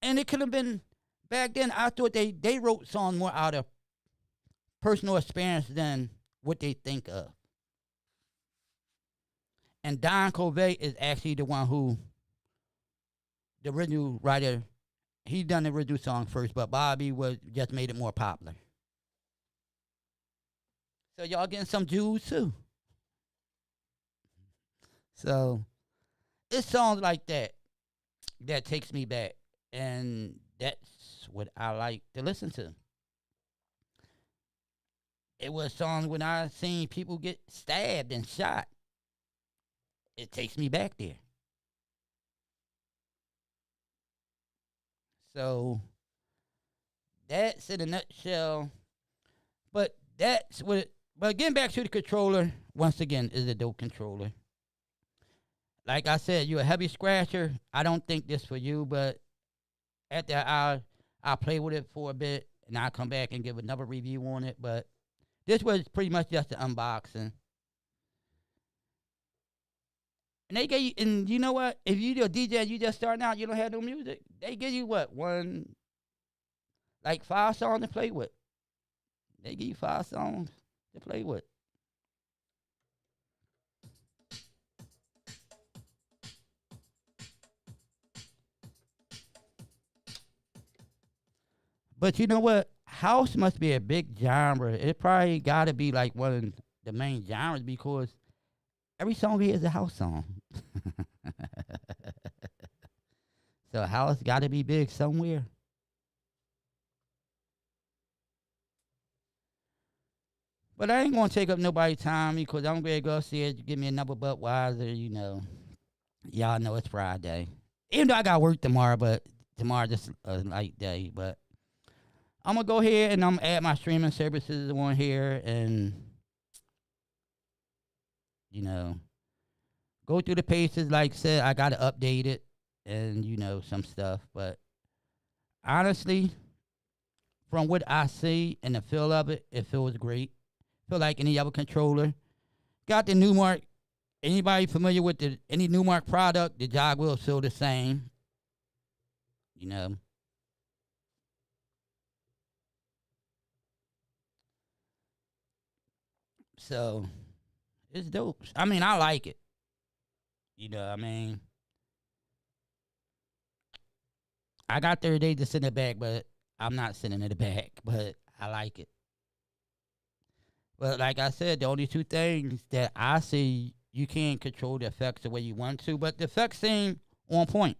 and it could have been back then. I thought they wrote songs more out of personal experience than what they think of. And Don Covey is actually the one who, the original writer, he done the original song first, but Bobby was just made it more popular. So y'all getting some Jews too. So it's songs like that that takes me back, and that's what I like to listen to. It was songs when I seen people get stabbed and shot. It takes me back there. So that's in a nutshell. But that's what it, but getting back to the controller, once again, is a dope controller. Like I said, you're a heavy scratcher. I don't think this for you, but after I'll play with it for a bit and I'll come back and give another review on it. But this was pretty much just an unboxing. And they gave you, and you know what? If you're a DJ and you just starting out, you don't have no music, they give you what? Like 5 songs to play with. They give you 5 songs to play with. But you know what? House must be a big genre. It probably got to be like one of the main genres because every song here is a house song. So house got to be big somewhere. But I ain't going to take up nobody's time because I'm going to go upstairs to give me another Budweiser, you know. Y'all know it's Friday. Even though I got work tomorrow, but tomorrow just a light day. But I'm going to go ahead and I'm going to add my streaming services on here and, you know, go through the pages. Like I said, I got to update it and, you know, some stuff. But honestly, from what I see and the feel of it, it feels great. Feel like any other controller. Got the Numark. Anybody familiar with any Numark product, the jog will feel the same. You know. So, it's dope. I mean, I like it. You know, I mean, I got 30 days to send it back, but I'm not sending it back. But I like it. But like I said, the only 2 things that I see, you can't control the effects the way you want to, but the effects seem on point.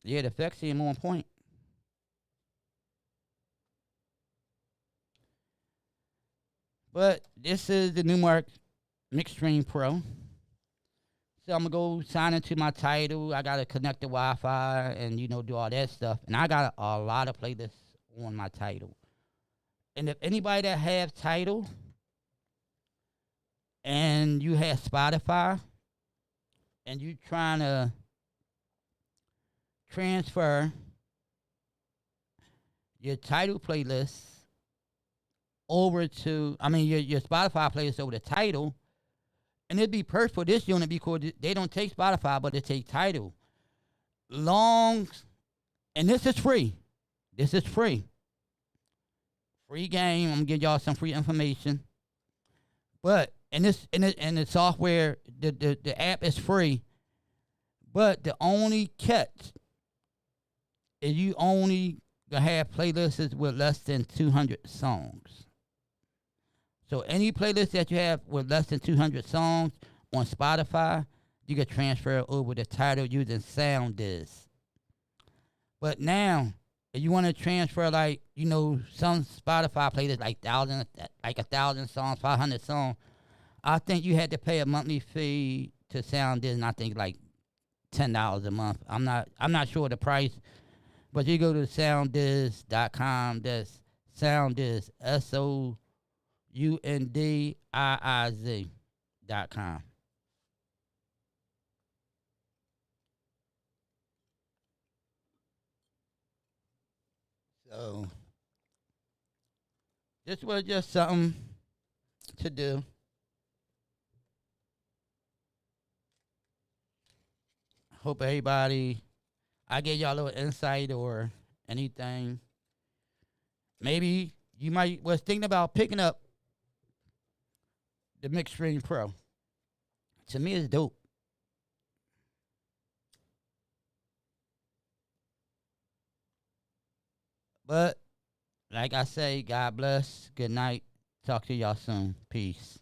Yeah, the effects seem on point. But this is the Numark MIXSTREAM Pro. So I'm going to go sign into my Tidal. I got to connect the Wi-Fi and, you know, do all that stuff. And I got a lot of playlists on my Tidal. And if anybody that have Tidal and you have Spotify and you trying to transfer your Tidal playlist over to, your Spotify playlist over to Tidal, and it'd be perfect for this unit because they don't take Spotify, but they take Tidal. And this is free. This is free. Free game. I'm gonna give y'all some free information. But and the software, the app is free. But the only catch is you only gonna have playlists with less than 200 songs. So any playlist that you have with less than 200 songs on Spotify, you can transfer it over the Tidal using SoundDisk. But now, if you want to transfer, like, you know, some Spotify playlists like 1,000 songs, 500 songs. I think you had to pay a monthly fee to SoundDisk, and I think like $10 a month. I'm not sure the price, but you go to sounddisk.com. That's SoundDisk, SOUNDIIZ.com. So this was just something to do. Hope everybody, I gave y'all a little insight or anything. Maybe you was thinking about picking up the MIXSTREAM Pro. To me, it's dope. But like I say, God bless. Good night. Talk to y'all soon. Peace.